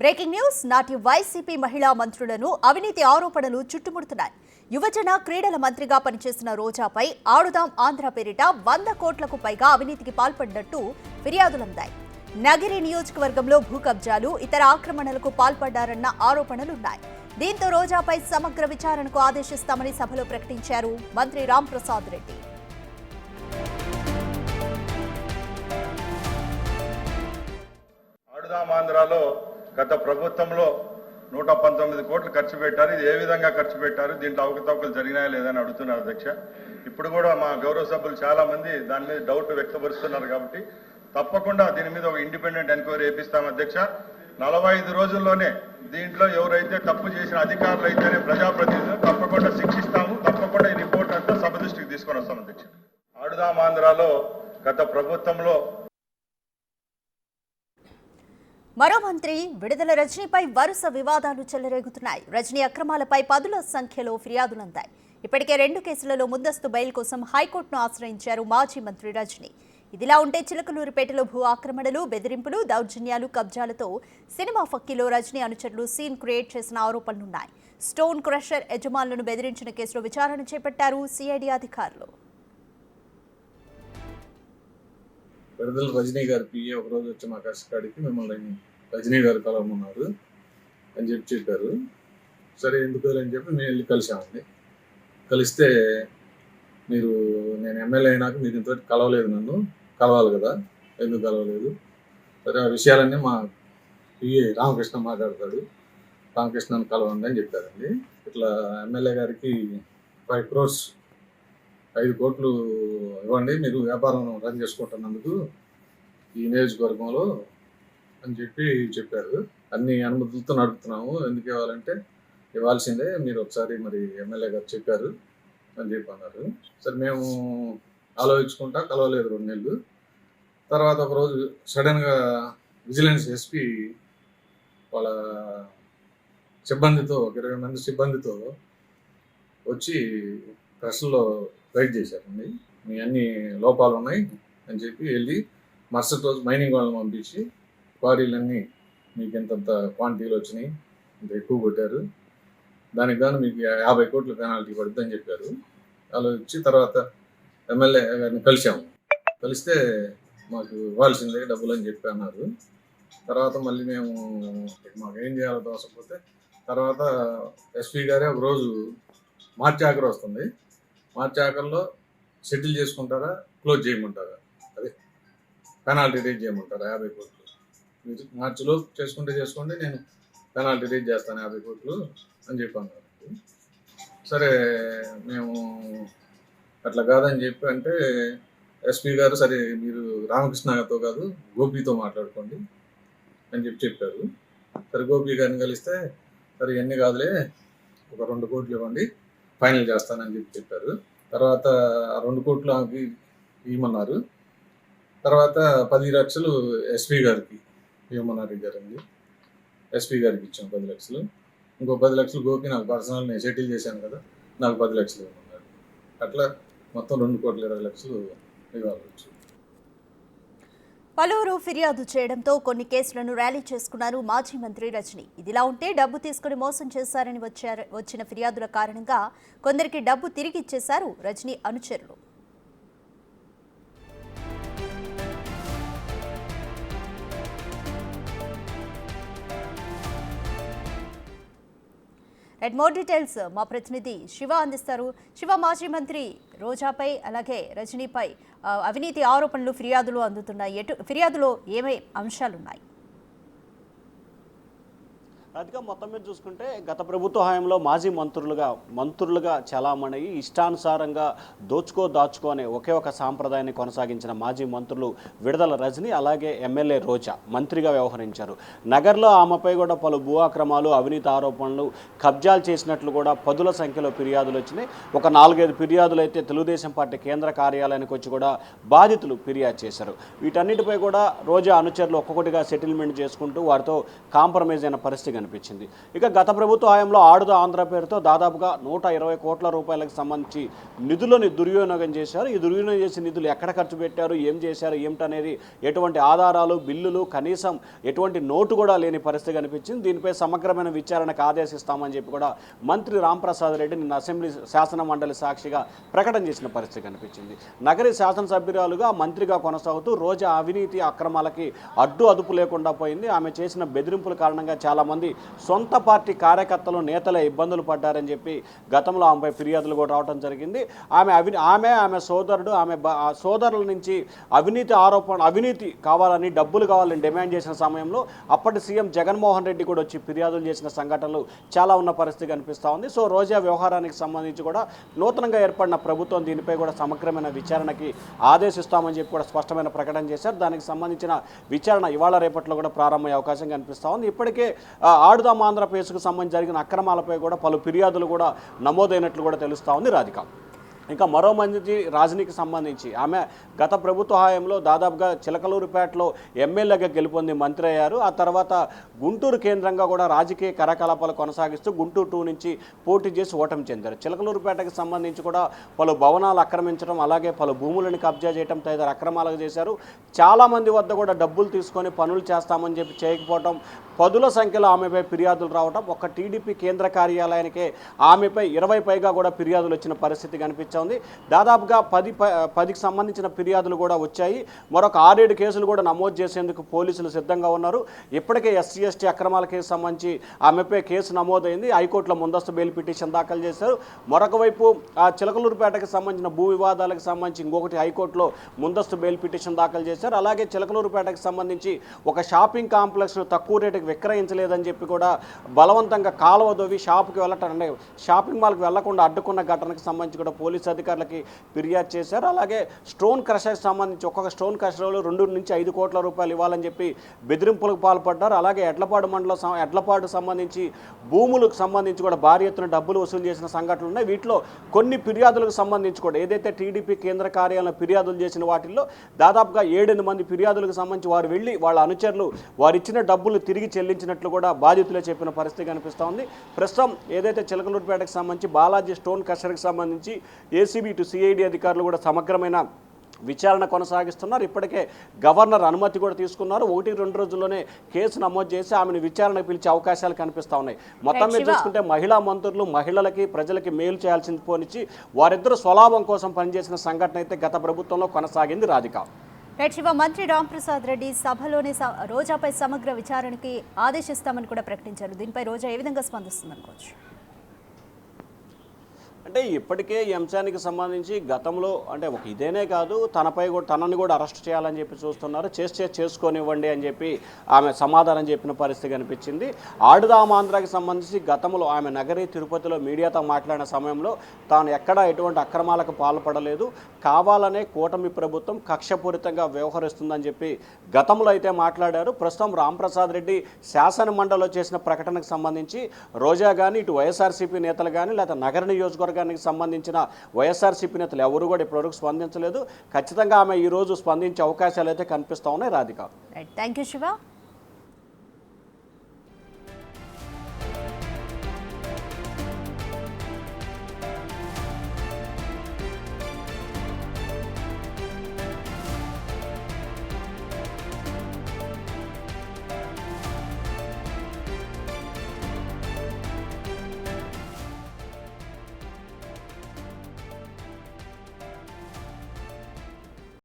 Breaking news. నాటి YCP మహిళా మంత్రులను అవినీతి ఆరోపణలు చుట్టుముడుతున్నాయి. యువజన క్రీడల మంత్రిగా పనిచేసిన రోజాపై ఆడుదాం ఆంధ్ర పేరిట 100 కోట్లకు పైగా అవినీతికి పాల్పడినట్టు ఫిర్యాదులందాయి. నగిరి నియోజకవర్గంలో భూ కబ్జాలు, ఇతర ఆక్రమణలకు పాల్పడ్డారన్న ఆరోపణలున్నాయి. దీంతో రోజాపై సమగ్ర విచారణకు ఆదేశిస్తామని సభలో ప్రకటించారు మంత్రి రాంప్రసాద్ రెడ్డి. ఆంధ్రాలో గత ప్రభుత్వంలో 119 కోట్లు ఖర్చు పెట్టారు. ఇది ఏ విధంగా ఖర్చు పెట్టారు, దీంట్లో అవకతవకలు జరిగినాయా లేదని అడుగుతున్నారు అధ్యక్ష. ఇప్పుడు కూడా మా గౌరవ సభ్యులు చాలా మంది దాని మీద డౌట్ వ్యక్తపరుస్తున్నారు కాబట్టి తప్పకుండా దీని మీద ఒక ఇండిపెండెంట్ ఎంక్వైరీ చేపిస్తాం అధ్యక్ష. 45 రోజుల్లోనే దీంట్లో ఎవరైతే తప్పు చేసిన అధికారులు అయితేనే ప్రజాప్రతినిధులు తప్పకుండా శిక్షిస్తాము. తప్పకుండా ఈ రిపోర్ట్ అంతా సభ దృష్టికి తీసుకొని వస్తాం అధ్యక్ష. ఆడుదాం ఆంధ్రాలో గత ప్రభుత్వంలో మరో మంత్రి విడుదల రజనీపై వరుస వివాదాలు చెలరేగుతున్నాయి. రజనీ అక్రమాలపై పదుల సంఖ్యలో ఫిర్యాదులందాయి. ఇప్పటికే 2 కేసులలో ముందస్తు బెయిల్ కోసం హైకోర్టును ఆశ్రయించారు మాజీ మంత్రి రజనీ. ఇదిలా ఉంటే చిలకలూరిపేటలో భూ ఆక్రమణలు, బెదిరింపులు, దౌర్జన్యాలు, కబ్జాలతో సినిమా ఫక్కీలో రజనీ అనుచరులు సీన్ క్రియేట్ చేసిన ఆరోపణలున్నాయి. స్టోన్ క్రషర్ యజమానులను బెదిరించిన కేసులో విచారణ చేపట్టారు సిఐడి అధికారులు. విడుదల రజనీ గారి పిఏ ఒకరోజు వచ్చి మా కష్టకాడికి మిమ్మల్ని రజనీ గారు కలవమన్నారు అని చెప్పారు. సరే ఎందుకు అని చెప్పి మేము వెళ్ళి కలిసామండి. కలిస్తే నేను ఎమ్మెల్యే అయినాక మీరు ఇంతవరకు కలవలేదు, నన్ను కలవాలి కదా, ఎందుకు కలవలేదు? సరే ఆ విషయాలన్నీ మా పిఏ రామకృష్ణ మాట్లాడతాడు, రామకృష్ణను కలవండి అని చెప్పారండి. ఇట్లా ఎమ్మెల్యే గారికి 5 crores 5 కోట్లు ఇవ్వండి, మీరు వ్యాపారం రన్ చేసుకుంటున్నందుకు ఈ నియోజకవర్గంలో అని చెప్పారు. అన్ని అనుమతులతో నడుపుతున్నాము, ఎందుకు ఇవ్వాలంటే ఇవ్వాల్సిందే, మీరు ఒకసారి మరి ఎమ్మెల్యే గారు చెప్పారు అని అన్నారు. సరే మేము ఆలోచించుకుంటా కలవలేదు 2 నెలలు. తర్వాత ఒకరోజు సడన్గా విజిలెన్స్ ఎస్పీ వాళ్ళ సిబ్బందితో 20 మంది సిబ్బందితో వచ్చి ప్రెస్లో రైడ్ చేశారండి. మీ అన్ని లోపాలు ఉన్నాయి అని చెప్పి వెళ్ళి మరుసటి రోజు మైనింగ్ వాళ్ళని పంపించి క్వారీలన్నీ మీకు ఎంతంత క్వాంటిటీలు వచ్చినాయి, ఇంత ఎక్కువ కొట్టారు, దానికి గాను మీకు 50 కోట్ల పెనాల్టీ పడుతుందని చెప్పారు. అలా వచ్చి తర్వాత ఎమ్మెల్యే గారిని కలిసాము. కలిస్తే మాకు ఇవ్వాల్సిందే డబ్బులు అని చెప్పి అన్నారు. తర్వాత మళ్ళీ మేము మాకు ఏం చేయాలో తోసకపోతే తర్వాత ఎస్పీ గారే ఒకరోజు మార్చి ఆఖరు వస్తుంది, మార్చి ఆఖరిలో సెటిల్ చేసుకుంటారా, క్లోజ్ చేయమంటారా, అదే పెనాల్టీ రేజ్ చేయమంటారా 50 కోట్లు, మీరు మార్చిలో చేసుకోండి, నేను పెనాల్టీ రేజ్ చేస్తాను 50 కోట్లు అని చెప్పి అన్నారు. సరే మేము అట్లా కాదని చెప్పి అంటే ఎస్పీ గారు సరే మీరు రామకృష్ణతో కాదు గోపితో మాట్లాడుకోండి అని చెప్పారు. సరే గోపి గారిని కలిస్తే సరే ఎన్ని కాదులే, ఒక 2 కోట్లు ఇవ్వండి, ఫైనల్ చేస్తానని చెప్పారు. తర్వాత 2 కోట్లు ఆమెకి ఇవ్వమన్నారు. తర్వాత 10 లక్షలు ఎస్పీ గారికి ఇవ్వమన్నారు ఇచ్చారండి. ఎస్పీ గారికి ఇచ్చాం 10 లక్షలు. ఇంకో 10 లక్షలు గోపి నాకు పర్సనల్ నేను సెటిల్ చేశాను కదా, నాకు 10 లక్షలు ఇవ్వమన్నారు. అట్లా మొత్తం 2,20,00,000 ఇవ్వాలి. పలువురు ఫిర్యాదు చేయడంతో కొన్ని కేసులను ర్యాలీ చేసుకున్నారు మాజీ మంత్రి రజనీ. ఇదిలా ఉంటే డబ్బు తీసుకుని మోసం చేశారని వచ్చిన ఫిర్యాదుల కారణంగా కొందరికి డబ్బు తిరిగి ఇచ్చేశారు రజనీ అనుచరులు. మోర్ డీటెయిల్స్ మా ప్రతినిధి శివ అందిస్తారు. శివ, మాజీ మంత్రి రోజాపై అలాగే రజనీపై అవినీతి ఆరోపణలు ఫిర్యాదులు అందుతున్నాయి. ఫిర్యాదులో ఏమేమి అంశాలున్నాయి? అదిగా మొత్తం మీద చూసుకుంటే గత ప్రభుత్వ హయాంలో మాజీ మంత్రులుగా చాలామంది ఇష్టానుసారంగా దాచుకో అనే ఒకే ఒక సాంప్రదాయాన్ని కొనసాగించిన మాజీ మంత్రులు విడుదల రజనీ అలాగే ఎమ్మెల్యే రోజా మంత్రిగా వ్యవహరించారు. నగర్లో ఆమెపై కూడా పలు భూ అక్రమాలు, అవినీతి ఆరోపణలు, కబ్జాలు చేసినట్లు కూడా పదుల సంఖ్యలో ఫిర్యాదులు వచ్చినాయి. ఒక 4-5 ఫిర్యాదులు అయితే తెలుగుదేశం పార్టీ కేంద్ర కార్యాలయానికి వచ్చి కూడా బాధితులు ఫిర్యాదు చేశారు. వీటన్నిటిపై కూడా రోజా అనుచరులు ఒక్కొక్కటిగా సెటిల్మెంట్ చేసుకుంటూ వారితో కాంప్రమైజ్ అయిన పరిస్థితి కనిపించింది. ఇక గత ప్రభుత్వ హయాంలో ఆడుదా ఆంధ్ర పేరుతో దాదాపుగా 120 కోట్ల రూపాయలకు సంబంధించి నిధులను దుర్వినియోగం చేశారు. ఈ దుర్వినియోగం చేసిన నిధులు ఎక్కడ ఖర్చు పెట్టారు, ఏం చేశారు, ఏమిటనేది ఎటువంటి ఆధారాలు, బిల్లులు, కనీసం ఎటువంటి నోటు కూడా లేని పరిస్థితి కనిపించింది. దీనిపై సమగ్రమైన విచారణకు ఆదేశిస్తామని చెప్పి కూడా మంత్రి రాంప్రసాద్ రెడ్డి నిన్న అసెంబ్లీ శాసన మండలి సాక్షిగా ప్రకటన చేసిన పరిస్థితి కనిపించింది. నగరి శాసనసభ్యురాలుగా మంత్రిగా కొనసాగుతూ రోజా అవినీతి అక్రమాలకి అడ్డు అదుపు లేకుండా పోయింది. ఆమె చేసిన బెదిరింపుల కారణంగా చాలామంది సొంత పార్టీ కార్యకర్తలు, నేతలే ఇబ్బందులు పడ్డారని చెప్పి గతంలో ఆమెపై ఫిర్యాదులు కూడా రావడం జరిగింది. ఆమె సోదరుడు, సోదరుల నుంచి అవినీతి కావాలని, డబ్బులు కావాలని డిమాండ్ చేసిన సమయంలో అప్పటి సీఎం జగన్మోహన్ రెడ్డి కూడా వచ్చి ఫిర్యాదులు చేసిన సంఘటనలు చాలా ఉన్న పరిస్థితి కనిపిస్తూ ఉంది. సో రోజా వ్యవహారానికి సంబంధించి కూడా నూతనంగా ఏర్పడిన ప్రభుత్వం దీనిపై కూడా సమగ్రమైన విచారణకి ఆదేశిస్తామని చెప్పి కూడా స్పష్టమైన ప్రకటన చేశారు. దానికి సంబంధించిన విచారణ ఇవాళ రేపట్లో కూడా ప్రారంభమయ్యే అవకాశం కనిపిస్తూ ఉంది. ఇప్పటికే ఆడుదాం ఆంధ్ర కేసుకు సంబంధించి జరిగిన అక్రమాలపై కూడా పలు ఫిర్యాదులు కూడా నమోదైనట్లు కూడా తెలుస్తూ ఉంది రాధిక. ఇంకా మరో మంది రాజనీకి సంబంధించి ఆమె గత ప్రభుత్వ హయాంలో దాదాపుగా చిలకలూరుపేటలో ఎమ్మెల్యేగా గెలుపొంది మంత్రి అయ్యారు. ఆ తర్వాత గుంటూరు కేంద్రంగా కూడా రాజకీయ కార్యకలాపాలు కొనసాగిస్తూ గుంటూరు 2 నుంచి పోటీ చేసి ఓటమి చెందారు. చిలకలూరుపేటకు సంబంధించి కూడా పలు భవనాలు ఆక్రమించడం, అలాగే పలు భూములను కబ్జా చేయడం తదితర అక్రమాలు చేశారు. చాలామంది వద్ద కూడా డబ్బులు తీసుకొని పనులు చేస్తామని చెప్పి చేయకపోవడం, పదుల సంఖ్యలో ఆమెపై ఫిర్యాదులు రావడం, ఒక టీడీపీ కేంద్ర కార్యాలయానికే ఆమెపై 20 పైగా కూడా ఫిర్యాదులు వచ్చిన పరిస్థితి కనిపించింది. దాదాపుగా 10కి సంబంధించిన ఫిర్యాదులు కూడా వచ్చాయి. మరొక 6-7 కేసులు కూడా నమోదు చేసేందుకు పోలీసులు సిద్ధంగా ఉన్నారు. ఇప్పటికే ఎస్సీ ఎస్టీ అక్రమాల కేసు సంబంధించి ఆమెపై కేసు నమోదైంది. హైకోర్టులో ముందస్తు బెయిల్ పిటిషన్ దాఖలు చేశారు. మరొక వైపు ఆ చిలకలూరుపేటకు సంబంధించిన భూ వివాదాలకు సంబంధించి ఇంకొకటి హైకోర్టులో ముందస్తు బెయిల్ పిటిషన్ దాఖలు చేశారు. అలాగే చిలకలూరుపేటకు సంబంధించి ఒక షాపింగ్ కాంప్లెక్స్ను తక్కువ రేటుకి విక్రయించలేదని చెప్పి కూడా బలవంతంగా కాలువ దోవి షాప్కి వెళ్ళటం, అంటే షాపింగ్ మాల్కి వెళ్లకుండా అడ్డుకున్న ఘటనకు సంబంధించి కూడా పోలీసు అధికారులకి ఫిర్యాదు చేశారు. అలాగే స్టోన్ క్రషర్కి సంబంధించి ఒక్కొక్క స్టోన్ క్రషర్లో 2 నుంచి 5 కోట్ల రూపాయలు ఇవ్వాలని చెప్పి బెదిరింపులకు పాల్పడ్డారు. అలాగే ఎడ్లపాడు సంబంధించి భూములకు సంబంధించి కూడా భారీ ఎత్తున డబ్బులు వసూలు చేసిన సంఘటనలు ఉన్నాయి. వీటిలో కొన్ని ఫిర్యాదులకు సంబంధించి కూడా ఏదైతే టీడీపీ కేంద్ర కార్యాలయంలో ఫిర్యాదులు చేసిన వాటిల్లో దాదాపుగా 7-8 మంది ఫిర్యాదులకు సంబంధించి వారు వెళ్ళి వాళ్ళ అనుచరులు వారు ఇచ్చిన డబ్బులు తిరిగి చెల్లించినట్లు కూడా బాధితులే చెప్పిన పరిస్థితి కనిపిస్తూ ఉంది. ప్రస్తుతం ఏదైతే చిలకలూరుపేటకు సంబంధించి బాలాజీ స్టోన్ క్రషర్కి సంబంధించి ఏసీబీ టు సిఐడి అధికారులు కూడా సమగ్రమైన విచారణ కొనసాగిస్తున్నారు. ఇప్పటికే గవర్నర్ అనుమతి కూడా తీసుకున్నారు. 1-2 రోజుల్లోనే కేసు నమోదు చేసి ఆమెను విచారణకు పిలిచే అవకాశాలు కనిపిస్తూ ఉన్నాయి. మొత్తం మీద చూసుకుంటే మహిళా మంత్రులు మహిళలకి, ప్రజలకి మేలు చేయాల్సింది పోనిచ్చి వారిద్దరు స్వలాభం కోసం పనిచేసిన సంఘటన అయితే గత ప్రభుత్వంలో కొనసాగింది రాధిక. శివ, మంత్రి రాంప్రసాద్ రెడ్డి సభలోనే రోజాపై సమగ్ర విచారణకి ఆదేశిస్తామని కూడా ప్రకటించారు. దీనిపై రోజా ఏ విధంగా స్పందిస్తుందనుకోవచ్చు? అంటే ఇప్పటికే ఈ అంశానికి సంబంధించి గతంలో అంటే ఒక ఇదేనే కాదు, తనని కూడా అరెస్ట్ చేయాలని చెప్పి చూస్తున్నారు. చేసుకోనివ్వండి అని చెప్పి ఆమె సమాధానం చెప్పిన పరిస్థితి కనిపించింది. ఆడుదాం ఆంధ్రాకి సంబంధించి గతంలో ఆమె నగరి తిరుపతిలో మీడియాతో మాట్లాడిన సమయంలో తాను ఎక్కడా ఎటువంటి అక్రమాలకు పాల్పడలేదు, కావాలనే కూటమి ప్రభుత్వం కక్షపూరితంగా వ్యవహరిస్తుందని చెప్పి గతంలో అయితే మాట్లాడారు. ప్రస్తుతం రాంప్రసాద్ రెడ్డి శాసన మండలిలో చేసిన ప్రకటనకు సంబంధించి రోజా కానీ, ఇటు వైఎస్ఆర్సీపీ నేతలు కానీ, లేదా నగర నియోజకవర్గానికి సంబంధించిన వైఎస్ఆర్సీపీ నేతలు ఎవరు కూడా ఇప్పటివరకు స్పందించలేదు. ఖచ్చితంగా ఆమె ఈరోజు స్పందించే అవకాశాలు అయితే కనిపిస్తూ ఉన్నాయి రాధిక. Thank you Shiva.